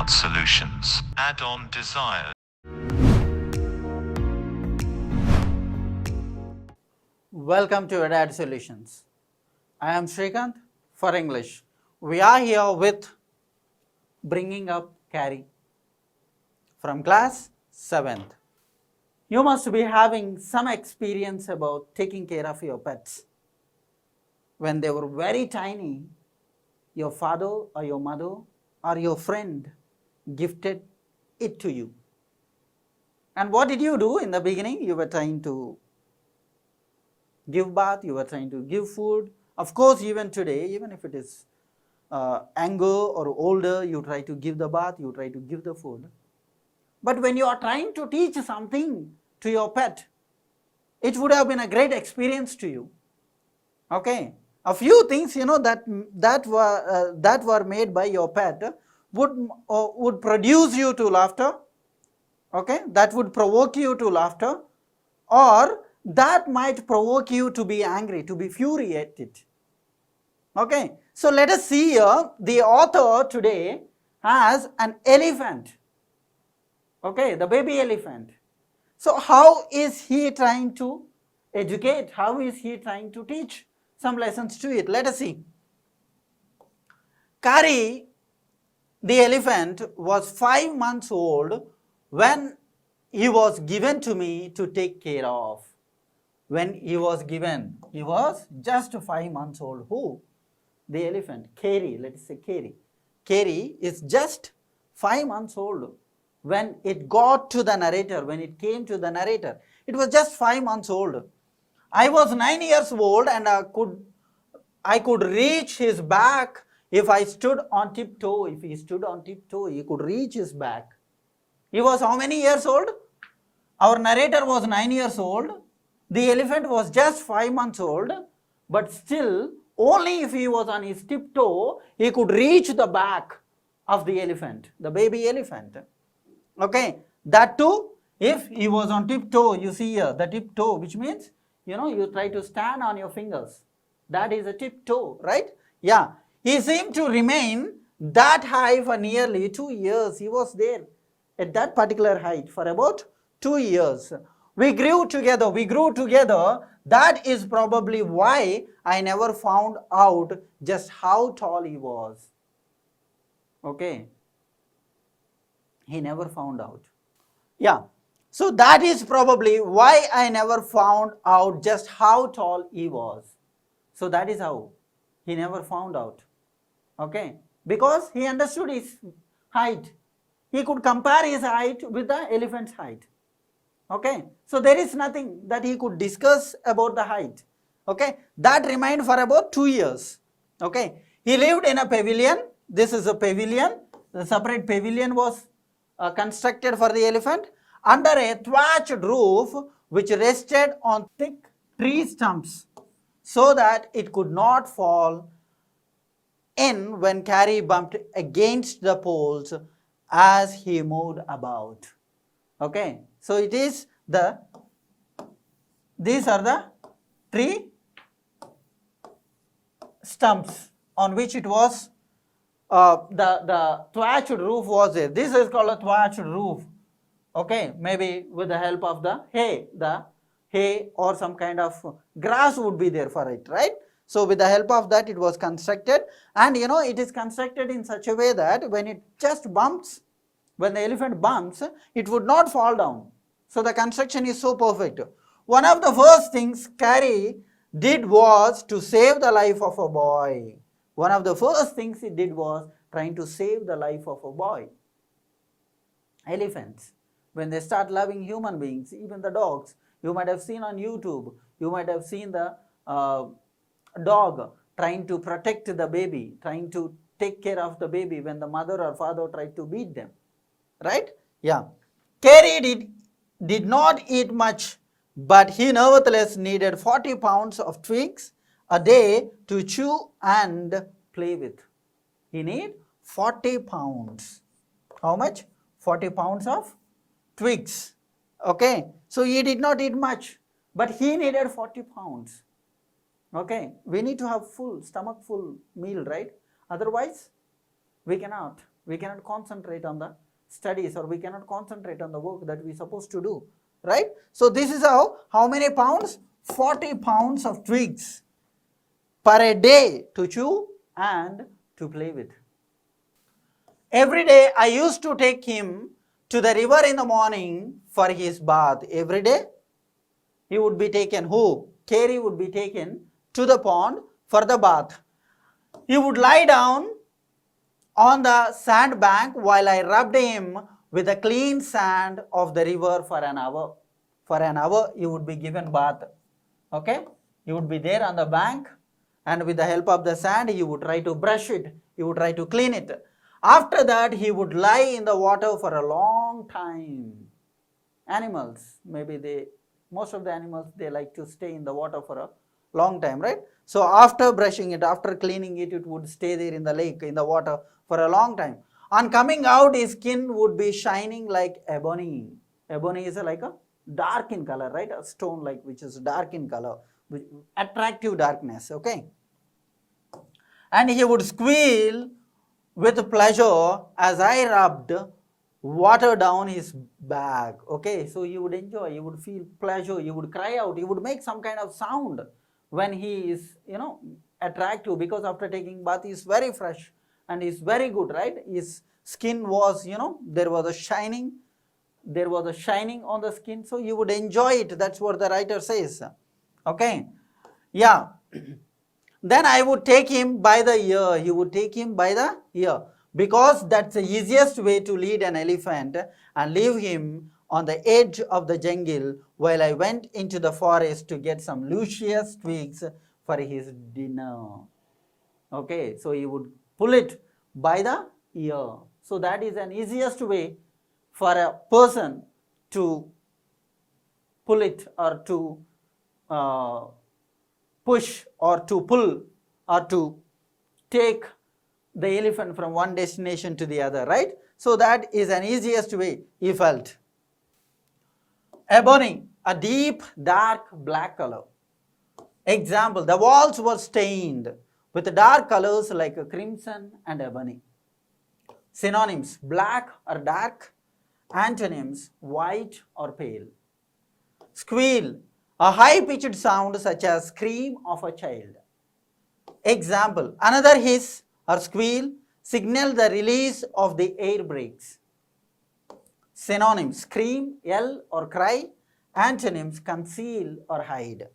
Adult Solutions. Add-on desires. Welcome to Adult Solutions. I am Shrikant for English. We are here with bringing up Carrie from class 7th. You must be having some experience about taking care of your pets. When they were very tiny, your father or your mother or your friend gifted it to you. And what did you do in the beginning? You were trying to give bath, you were trying to give food. Of course, even today, even if it is younger or older, you try to give the bath, you try to give the food. But when you are trying to teach something to your pet, it would have been a great experience to you. Okay, a few things that were made by your pet would produce you to laughter. Okay, that would provoke you to laughter, or that might provoke you to be angry, to be furiated. Okay, so let us see here, the author today has an elephant. Okay, the baby elephant. So how is he trying to educate? How is he trying to teach some lessons to it? Let us see. Kari, the elephant, was 5 months old when he was given to me to take care of. When he was given, he was just 5 months old. Who? The elephant. Kari, let us say Kari. Kari is just 5 months old when it got to the narrator, when it came to the narrator. It was just 5 months old. I was 9 years old and I could reach his back if I stood on tiptoe. If he stood on tiptoe, he could reach his back. He was how many years old? Our narrator was 9 years old. The elephant was just 5 months old, but still, only if he was on his tiptoe, he could reach the back of the elephant, the baby elephant. Okay, that too, if he was on tiptoe, you see here, the tiptoe, which means, you try to stand on your fingers. That is a tiptoe, right? Yeah, he seemed to remain that high for nearly 2 years. He was there at that particular height for about 2 years. We grew together. That is probably why I never found out just how tall he was. Okay. He never found out. Yeah. So that is probably why I never found out just how tall he was. So that is how he never found out. Okay. Because he understood his height. He could compare his height with the elephant's height. Okay, so there is nothing that he could discuss about the height. Okay, that remained for about 2 years. Okay, he lived in a pavilion. This is a pavilion. The separate pavilion was constructed for the elephant under a thatched roof which rested on thick tree stumps so that it could not fall in when Carrie bumped against the poles as he moved about. Okay, so it is these are the tree stumps on which it was, the thatched roof was there. This is called a thatched roof. Okay, maybe with the help of the hay or some kind of grass would be there for it, right? So with the help of that it was constructed, and it is constructed in such a way that when it just bumps, when the elephant bumps, it would not fall down. So the construction is so perfect. One of the first things Carrie did was to save the life of a boy. One of the first things he did was trying to save the life of a boy. Elephants, when they start loving human beings, even the dogs, you might have seen on YouTube, you might have seen the dog trying to protect the baby, trying to take care of the baby when the mother or father tried to beat them. Right? Yeah. Carrie did not eat much, but he nevertheless needed 40 pounds of twigs a day to chew and play with. He needed 40 pounds. How much? 40 pounds of twigs. Okay. So he did not eat much, but he needed 40 pounds. Okay. We need to have stomach full meal, right? Otherwise, we cannot. We cannot concentrate on the studies, or we cannot concentrate on the work that we are supposed to do, right? So this is how many pounds? 40 pounds of twigs per a day to chew and to play with. Every day I used to take him to the river in the morning for his bath. Every day he would be taken, who? Carey would be taken to the pond for the bath. He would lie down on the sand bank while I rubbed him with the clean sand of the river for an hour. For an hour he would be given bath. Okay? He would be there on the bank, and with the help of the sand he would try to brush it. He would try to clean it. After that he would lie in the water for a long time. Animals, maybe most of the animals, they like to stay in the water for a long time, right? So after brushing it, after cleaning it, it would stay there in the lake, in the water for a long time. On coming out, his skin would be shining like ebony. Ebony is like a dark in color, right? A stone like which is dark in color, with attractive darkness, okay? And he would squeal with pleasure as I rubbed water down his back, okay? So he would enjoy, he would feel pleasure, he would cry out, he would make some kind of sound when he is, attractive, because after taking bath he is very fresh and is very good, right? His skin was, there was a shining on the skin, so you would enjoy it. That's what the writer says, okay? Yeah. Then I would take him by the ear. He would take him by the ear, because that's the easiest way to lead an elephant, and leave him on the edge of the jungle while I went into the forest to get some luscious twigs for his dinner. Okay, so he would pull it by the ear. So that is an easiest way for a person to pull it, or to push, or to pull, or to take the elephant from one destination to the other, right? So that is an easiest way, he felt. Ebony, a deep dark black color. Example, the walls were stained with dark colors like crimson and ebony. Synonyms, black or dark. Antonyms, white or pale. Squeal, a high-pitched sound such as scream of a child. Example, another hiss or squeal signal the release of the air brakes. Synonyms, scream, yell or cry. Antonyms, conceal or hide.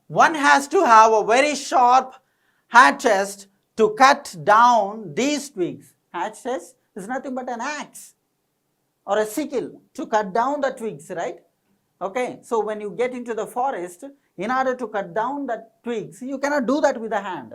One has to have a very sharp hatchet to cut down these twigs. Hatchet is nothing but an axe or a sickle to cut down the twigs, right? Okay, so when you get into the forest, in order to cut down the twigs, you cannot do that with a hand.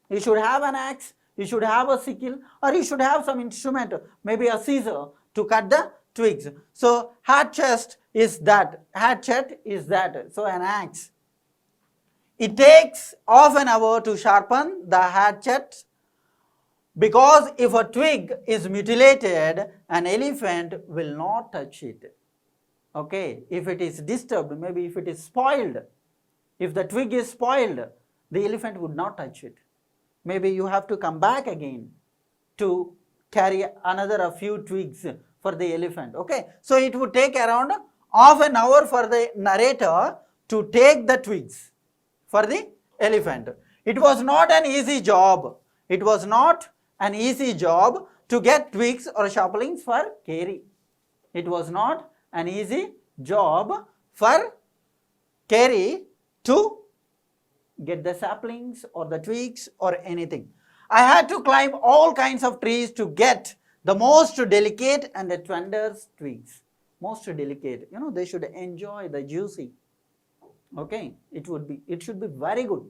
You should have an axe, you should have a sickle, or you should have some instrument, maybe a scissor, to cut the twigs. So hatchet is that, so an axe. It takes half an hour to sharpen the hatchet, because if a twig is mutilated, an elephant will not touch it. Okay, if it is disturbed, maybe if it is spoiled, if the twig is spoiled, the elephant would not touch it. Maybe you have to come back again to carry another a few twigs for the elephant. Okay, so it would take around half an hour for the narrator to take the twigs for the elephant. It was not an easy job. It was not an easy job to get twigs or saplings for Carey. It was not an easy job for Carey to get the saplings or the twigs or anything. I had to climb all kinds of trees to get the most delicate and the tender twigs. Most delicate, they should enjoy the juicy. Okay, it should be very good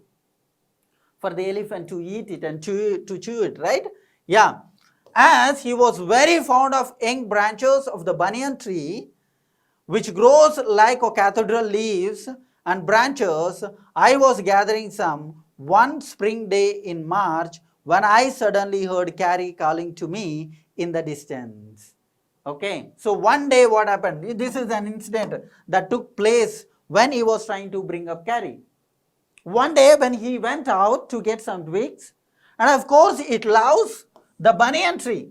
for the elephant to eat it and to chew it, right? Yeah. As he was very fond of young branches of the banyan tree, which grows like a cathedral leaves and branches, I was gathering some one spring day in March when I suddenly heard Carey calling to me in the distance. Okay, so one day what happened? This is an incident that took place when he was trying to bring up Carey. One day when he went out to get some twigs, and of course it loves the banyan tree,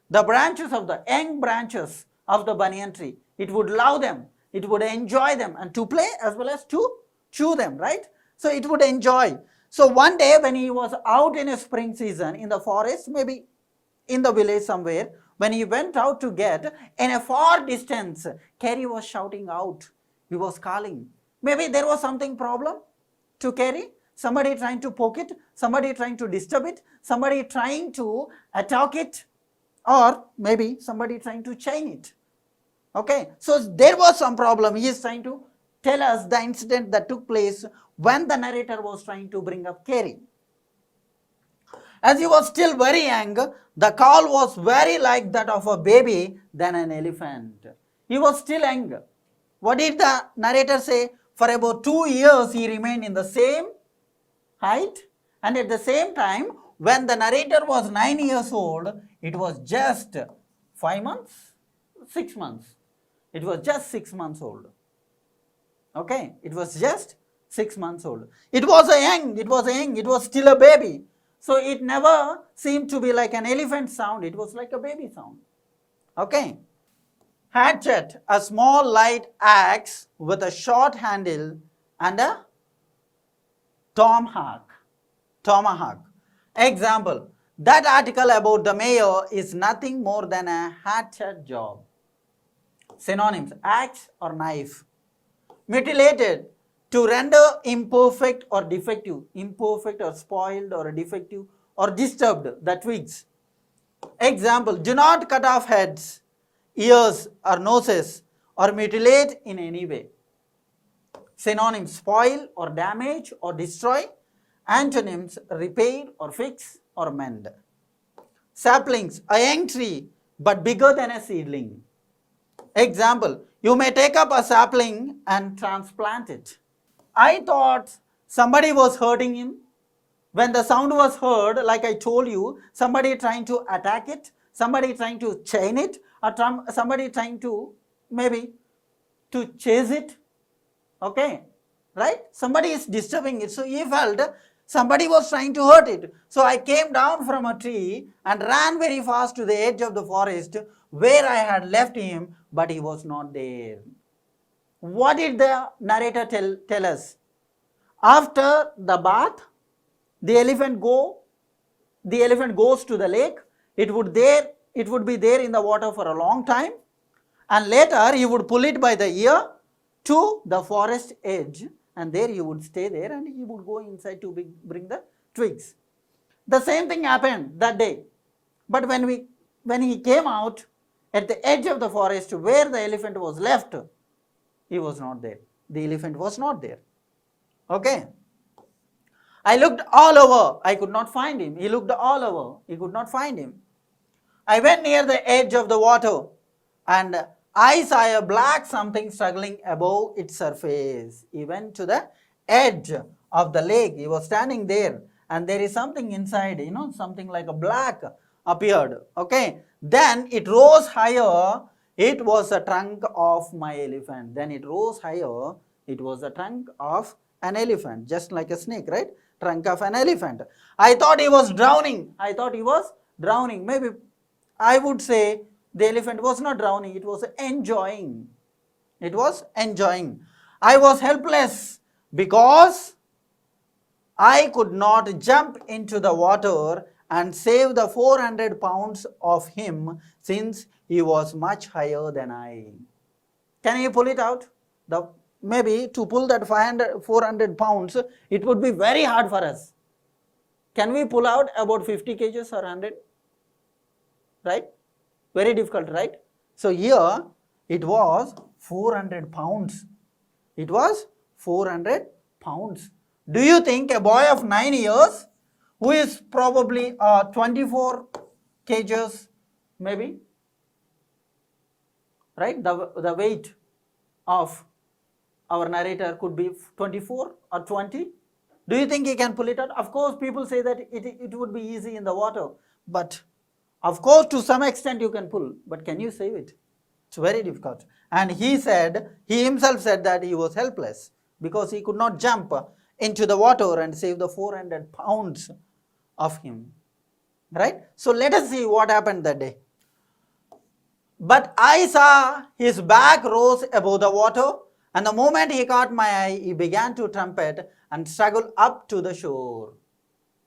the branches of the young branches of the banyan tree, it would love them, it would enjoy them, and to play as well as to chew them, right? So it would enjoy. So one day when he was out in a spring season in the forest, maybe in the village somewhere, when he went out to get, in a far distance, Carrie was shouting out, he was calling. Maybe there was something problem to Carrie, somebody trying to poke it, somebody trying to disturb it, somebody trying to attack it, or maybe somebody trying to chain it. Okay, so there was some problem. He is trying to tell us the incident that took place when the narrator was trying to bring up Carrie. As he was still very young, the call was very like that of a baby than an elephant. He was still young. What did the narrator say? For about 2 years he remained in the same height, and at the same time, when the narrator was 9 years old, it was just 5 months, 6 months. It was just 6 months old. Okay, it was just 6 months old. It was still a baby. So it never seemed to be like an elephant sound, it was like a baby sound. Okay. Hatchet, a small light axe with a short handle and a tomahawk. Example, that article about the mayor is nothing more than a hatchet job. Synonyms, axe or knife. Mutilated, to render imperfect or defective, imperfect or spoiled or defective or disturbed, the twigs. Example, do not cut off heads, ears or noses or mutilate in any way. Synonyms, spoil or damage or destroy. Antonyms, repair or fix or mend. Saplings, a young tree but bigger than a seedling. Example, you may take up a sapling and transplant it. I thought somebody was hurting him. When the sound was heard, like I told you, somebody trying to attack it, somebody trying to chain it, or somebody trying to maybe to chase it. Okay, right? Somebody is disturbing it. So he felt somebody was trying to hurt it. So I came down from a tree and ran very fast to the edge of the forest where I had left him, but he was not there. What did the narrator tell us? After the bath, the elephant goes to the lake. It would be there in the water for a long time, and later he would pull it by the ear to the forest edge, and there he would stay there, and he would go inside to bring the twigs. The same thing happened that day, but when he came out at the edge of the forest where the elephant was left, he was not there. The elephant was not there. Okay. I looked all over. I could not find him. He looked all over. He could not find him. I went near the edge of the water and I saw a black something struggling above its surface. He went to the edge of the lake. He was standing there and there is something inside, something like a black appeared. Okay. Then it rose higher. It was the trunk of my elephant. Then it rose higher. It was the trunk of an elephant, just like a snake, right? Trunk of an elephant. I thought he was drowning. Maybe I would say the elephant was not drowning. It was enjoying. I was helpless because I could not jump into the water and save the 400 pounds of him since he was much higher than I. Can you pull it out? Maybe to pull that 400 pounds, it would be very hard for us. Can we pull out about 50 kgs or 100? Right? Very difficult, right? So here it was 400 pounds. It was 400 pounds. Do you think a boy of 9 years who is probably 24 kgs maybe, right? The weight of our narrator could be 24 or 20. Do you think he can pull it out? Of course, people say that it would be easy in the water, but of course to some extent you can pull, but can you save it? It's very difficult. And he himself said that he was helpless because he could not jump into the water and save the 400 pounds of him. right? So let us see what happened that day. But I saw his back rose above the water, and the moment he caught my eye, he began to trumpet and struggle up to the shore.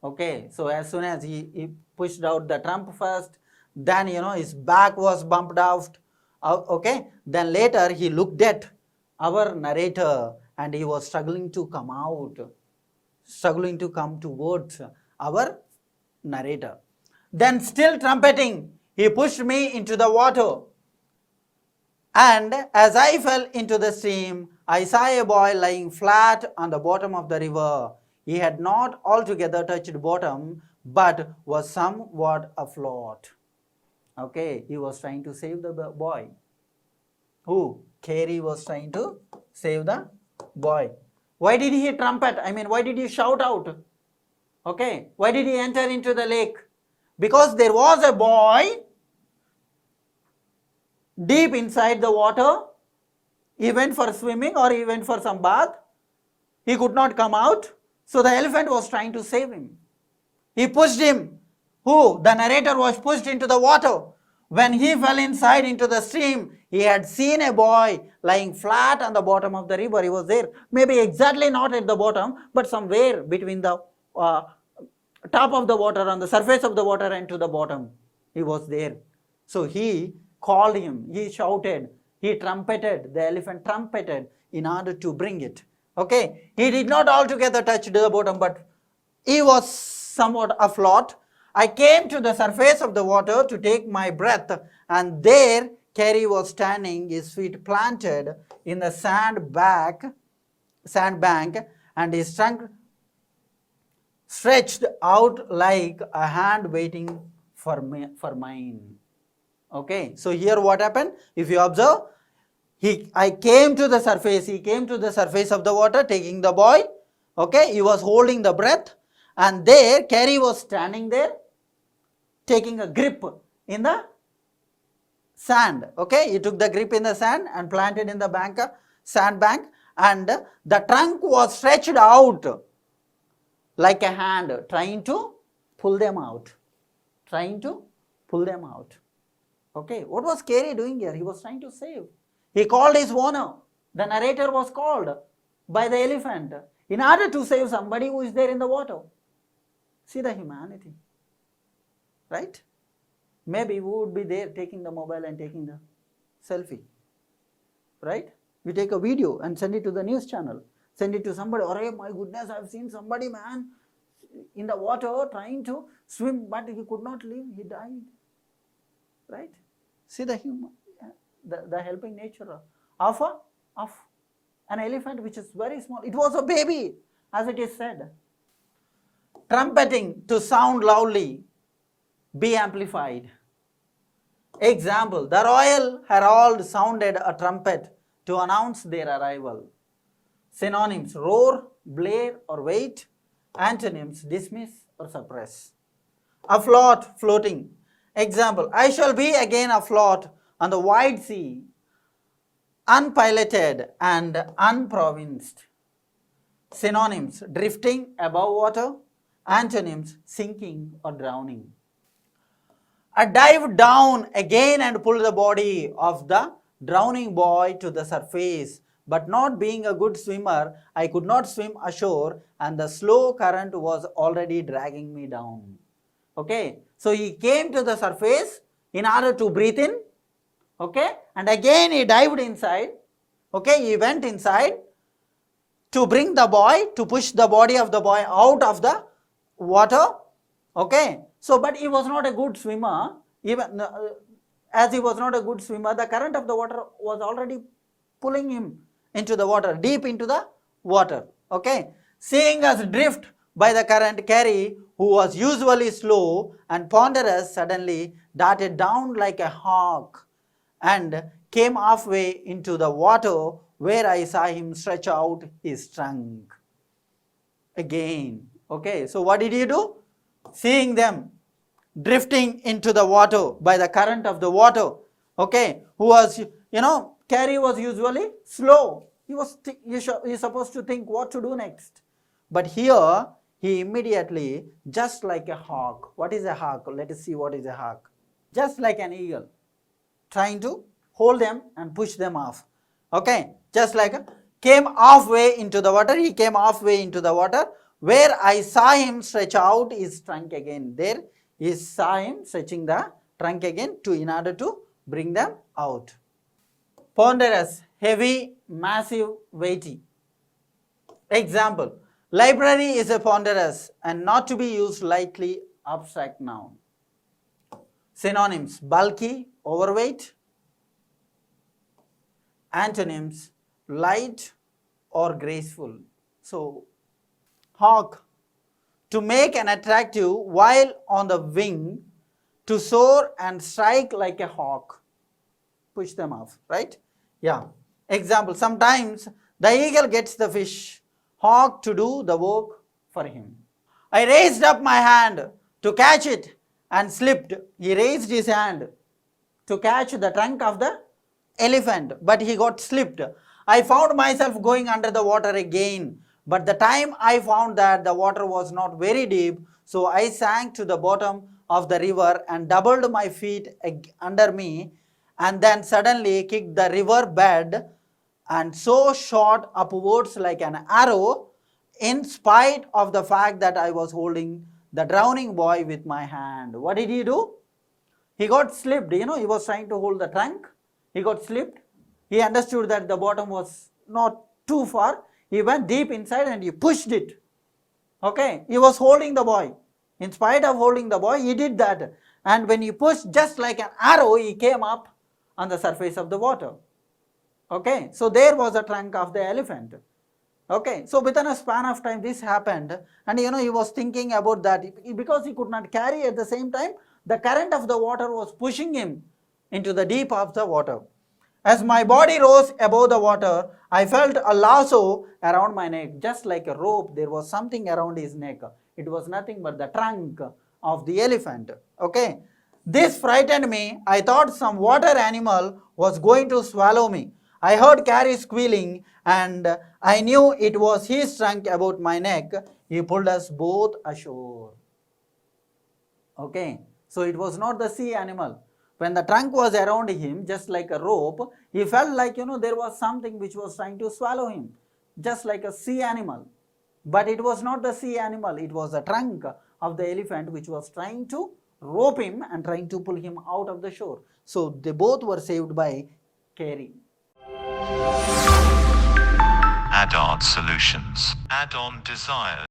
Okay, so as soon as he pushed out the trump first, then his back was bumped out. Okay, then later he looked at our narrator and he was struggling to come out, struggling to come towards our narrator. Then, still trumpeting, he pushed me into the water. And as I fell into the stream, I saw a boy lying flat on the bottom of the river. He had not altogether touched bottom, but was somewhat afloat. Okay, he was trying to save the boy. Who? Carey was trying to save the boy. Why did he trumpet? I mean, why did he shout out? Okay, why did he enter into the lake? Because there was a boy deep inside the water. He went for swimming or he went for some bath. He could not come out. So the elephant was trying to save him. He pushed him. Who? The narrator was pushed into the water. When he fell inside into the stream, he had seen a boy lying flat on the bottom of the river. He was there. Maybe exactly not at the bottom, but somewhere between the top of the water, on the surface of the water and to the bottom. He was there. So he called him, he shouted, he trumpeted, the elephant trumpeted in order to bring it. Okay, he did not altogether touch the bottom, but he was somewhat afloat. I came to the surface of the water to take my breath, and there Carey was standing, his feet planted in the sandbank, and his trunk stretched out like a hand waiting for mine. Okay, so here what happened? If you observe, I came to the surface, he came to the surface of the water taking the boy. Okay, he was holding the breath, and there Carey was standing there taking a grip in the sand. Okay, he took the grip in the sand and planted in the sandbank, and the trunk was stretched out like a hand trying to pull them out. Okay, what was Carey doing here? He was trying to save. He called his owner. The narrator was called by the elephant in order to save somebody who is there in the water. See the humanity, right? Maybe we would be there taking the mobile and taking the selfie, right? We take a video and send it to the news channel, send it to somebody. Oh my goodness, I've seen somebody, man, in the water trying to swim, but he could not live, he died, right? See the human, the helping nature of an elephant which is very small. It was a baby, as it is said. Trumpeting to sound loudly, be amplified. Example, the royal herald sounded a trumpet to announce their arrival. Synonyms, roar, blare or wait. Antonyms, dismiss or suppress. Afloat, floating. Example, I shall be again afloat on the wide sea, unpiloted and unprovinced. Synonyms, drifting above water. Antonyms, sinking or drowning. I dived down again and pulled the body of the drowning boy to the surface, but not being a good swimmer, I could not swim ashore, and the slow current was already dragging me down. Okay, so he came to the surface in order to breathe in, okay, and again he dived inside, okay, he went inside to bring the boy, to push the body of the boy out of the water, okay. So, but he was not a good swimmer. Even as he was not a good swimmer, the current of the water was already pulling him into the water, deep into the water. Okay. Seeing us drift by the current, Carey, who was usually slow and ponderous, suddenly darted down like a hawk and came halfway into the water, where I saw him stretch out his trunk. Again. Okay. So, what did he do? Seeing them drifting into the water by the current of the water, okay, who was, Carey was usually slow. He was, you're supposed to think what to do next. But here, he immediately, just like a hawk. What is a hawk? Let us see what is a hawk. Just like an eagle, trying to hold them and push them off. Okay, just like came halfway into the water. He came halfway into the water, where I saw him stretch out his trunk again. There he saw him stretching the trunk again in order to bring them out. Ponderous, heavy, massive, weighty. Example, library is a ponderous and not to be used lightly, abstract noun. Synonyms, bulky, overweight. Antonyms, light or graceful. So, hawk, to make an attractive while on the wing, to soar and strike like a hawk. Push them off, right? Yeah. Example, sometimes the eagle gets the fish, hawk to do the work for him. I raised up my hand to catch it and slipped. He raised his hand to catch the trunk of the elephant, but he got slipped. I found myself going under the water again, but the time I found that the water was not very deep, so I sank to the bottom of the river and doubled my feet under me, and then suddenly kicked the river bed and so shot upwards like an arrow, in spite of the fact that I was holding the drowning boy with my hand. What did he do? He got slipped, he was trying to hold the trunk. He got slipped. He understood that the bottom was not too far. He went deep inside and he pushed it. Okay, he was holding the boy. In spite of holding the boy, he did that. And when he pushed, just like an arrow, he came up on the surface of the water. Okay, so there was the trunk of the elephant. Okay, so within a span of time this happened, and he was thinking about that because he could not carry at the same time. The current of the water was pushing him into the deep of the water. As my body rose above the water, I felt a lasso around my neck, just like a rope. There was something around his neck. It was nothing but the trunk of the elephant. Okay, this frightened me. I thought some water animal was going to swallow me. I heard Carrie squealing and I knew it was his trunk about my neck. He pulled us both ashore. Okay, so it was not the sea animal. When the trunk was around him, just like a rope, he felt like, there was something which was trying to swallow him, just like a sea animal. But it was not the sea animal, it was the trunk of the elephant which was trying to rope him and trying to pull him out of the shore. So they both were saved by Carrie. Add-on solutions. Add-on desires.